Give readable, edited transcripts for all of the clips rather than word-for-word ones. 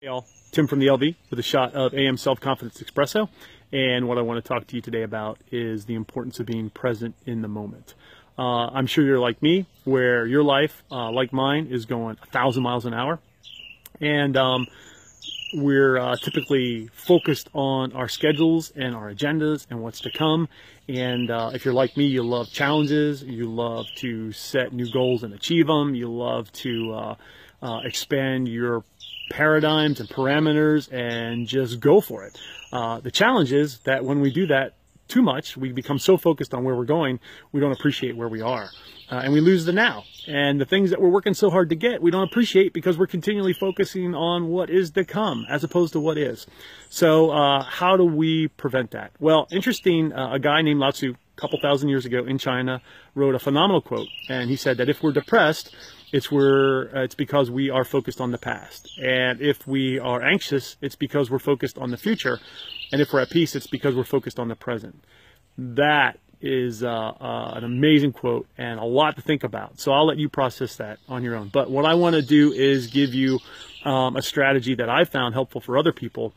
Hey all, Tim from the LV with a shot of AM Self-Confidence Espresso, and what I want to talk to you today about is the importance of being present in the moment. I'm sure you're like me, where your life, like mine, is going 1,000 miles an hour, and we're typically focused on our schedules and our agendas and what's to come. And if you're like me, you love challenges, you love to set new goals and achieve them, you love to expand your paradigms and parameters and just go for it. The challenge is that when we do that too much, we become so focused on where we're going, we don't appreciate where we are. And we lose the now. And the things that we're working so hard to get, we don't appreciate because we're continually focusing on what is to come as opposed to what is. So how do we prevent that? Well, interesting, a guy named Lao Tzu, a couple thousand years ago in China, wrote a phenomenal quote. And he said that if we're depressed, it's because we are focused on the past. And if we are anxious, it's because we're focused on the future. And if we're at peace, it's because we're focused on the present. That is an amazing quote and a lot to think about. So I'll let you process that on your own. But what I want to do is give you a strategy that I've found helpful for other people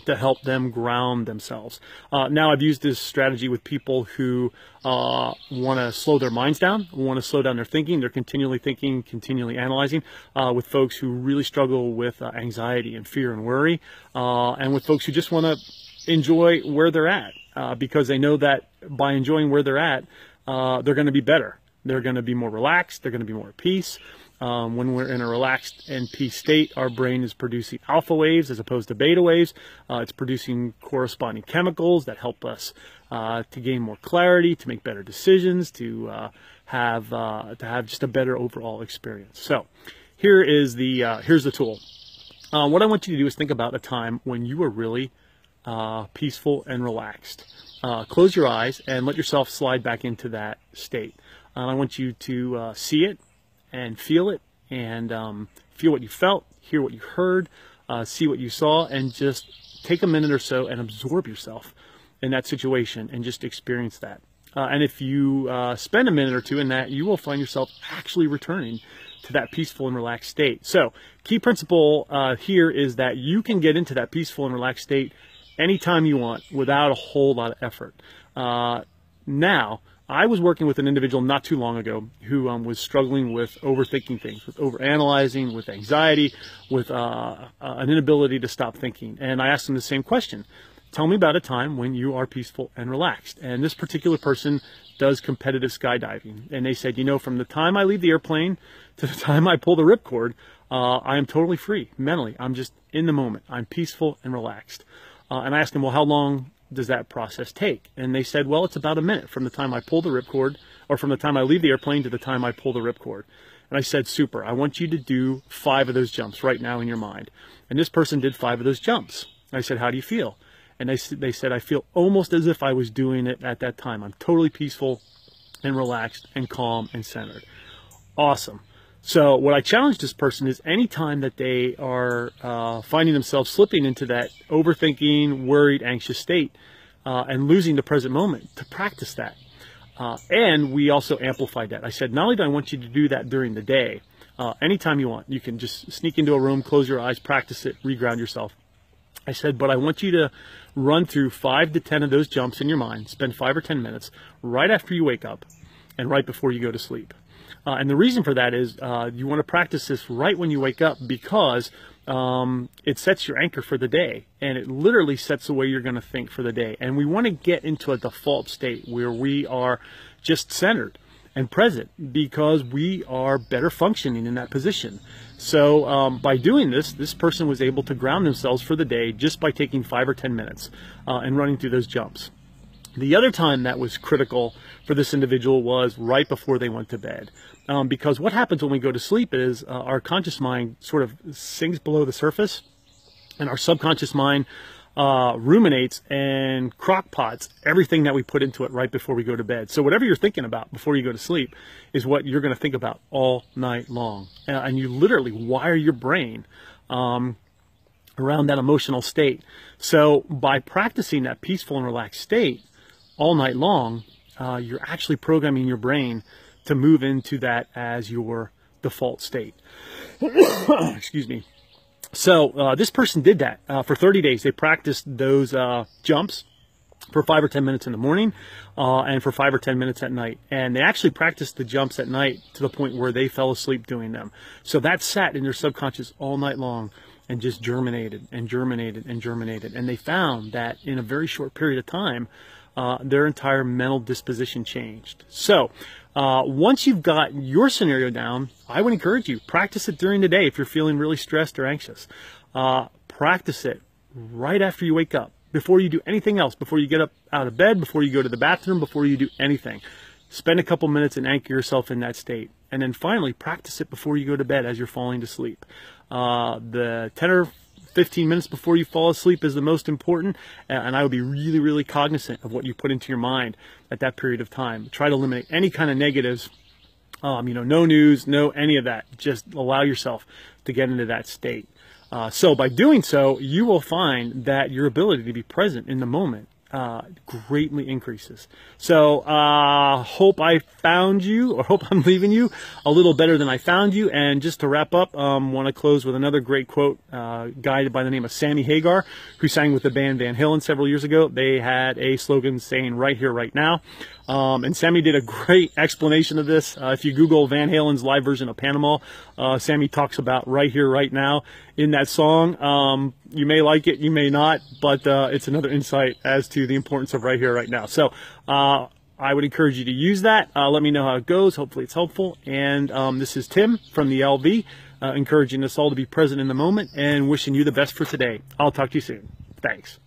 to help them ground themselves. Now, I've used this strategy with people who want to slow their minds down, want to slow down their thinking. They're continually thinking, continually analyzing, with folks who really struggle with anxiety and fear and worry, and with folks who just want to enjoy where they're at, because they know that by enjoying where they're at, they're going to be better. They're going to be more relaxed. They're going to be more at peace. When we're in a relaxed and peace state, our brain is producing alpha waves as opposed to beta waves. It's producing corresponding chemicals that help us to gain more clarity, to make better decisions, to have just a better overall experience. So here's the tool. What I want you to do is think about a time when you were really peaceful and relaxed. Close your eyes and let yourself slide back into that state. I want you to see it and feel it, and feel what you felt, hear what you heard, see what you saw, and just take a minute or so and absorb yourself in that situation and just experience that. And if you spend a minute or two in that, you will find yourself actually returning to that peaceful and relaxed state. So, key principle here is that you can get into that peaceful and relaxed state anytime you want without a whole lot of effort. Now, I was working with an individual not too long ago who was struggling with overthinking things, with overanalyzing, with anxiety, with an inability to stop thinking. And I asked him the same question. Tell me about a time when you are peaceful and relaxed. And this particular person does competitive skydiving. And they said, you know, from the time I leave the airplane to the time I pull the ripcord, I am totally free mentally. I'm just in the moment. I'm peaceful and relaxed. And I asked him, well, how long does that process take? And they said, well, it's about a minute from the time I pull the ripcord, or from the time I leave the airplane to the time I pull the ripcord. And I said, super, I want you to do 5 of those jumps right now in your mind. And this person did 5 of those jumps. And I said, how do you feel? And they said, I feel almost as if I was doing it at that time. I'm totally peaceful and relaxed and calm and centered. Awesome. So what I challenge this person is anytime that they are finding themselves slipping into that overthinking, worried, anxious state and losing the present moment, to practice that. And we also amplified that. I said, not only do I want you to do that during the day, anytime you want, you can just sneak into a room, close your eyes, practice it, reground yourself. I said, but I want you to run through 5 to 10 of those jumps in your mind, spend 5 or 10 minutes right after you wake up and right before you go to sleep. And the reason for that is you want to practice this right when you wake up, because it sets your anchor for the day, and it literally sets the way you're going to think for the day. And we want to get into a default state where we are just centered and present, because we are better functioning in that position. So by doing this, this person was able to ground themselves for the day just by taking 5 or 10 minutes and running through those jumps. The other time that was critical for this individual was right before they went to bed. Because what happens when we go to sleep is our conscious mind sort of sinks below the surface, and our subconscious mind ruminates and crockpots everything that we put into it right before we go to bed. So whatever you're thinking about before you go to sleep is what you're going to think about all night long. And you literally wire your brain around that emotional state. So by practicing that peaceful and relaxed state all night long, you're actually programming your brain to move into that as your default state. Excuse me. So this person did that for 30 days. They practiced those jumps for 5 or 10 minutes in the morning and for 5 or 10 minutes at night. And they actually practiced the jumps at night to the point where they fell asleep doing them. So that sat in their subconscious all night long and just germinated and germinated and germinated. And they found that in a very short period of time, their entire mental disposition changed. So once you've got your scenario down, I would encourage you, practice it during the day if you're feeling really stressed or anxious. Practice it right after you wake up, before you do anything else, before you get up out of bed, before you go to the bathroom, before you do anything. Spend a couple minutes and anchor yourself in that state. And then finally, practice it before you go to bed as you're falling to sleep. The 10 or 15 minutes before you fall asleep is the most important, and I would be really, really cognizant of what you put into your mind at that period of time. Try to eliminate any kind of negatives, no news, no any of that. Just allow yourself to get into that state. So by doing so, you will find that your ability to be present in the moment greatly increases. So hope I found you, or hope I'm leaving you a little better than I found you. And just to wrap up, want to close with another great quote, guy by the name of Sammy Hagar, who sang with the band Van Halen several years ago. They had a slogan saying "Right Here, Right Now." And Sammy did a great explanation of this. If you Google Van Halen's live version of Panama, Sammy talks about right here, right now in that song. You may like it, you may not, but it's another insight as to the importance of right here, right now. So I would encourage you to use that. Let me know how it goes. Hopefully it's helpful. And this is Tim from the LV, encouraging us all to be present in the moment and wishing you the best for today. I'll talk to you soon. Thanks.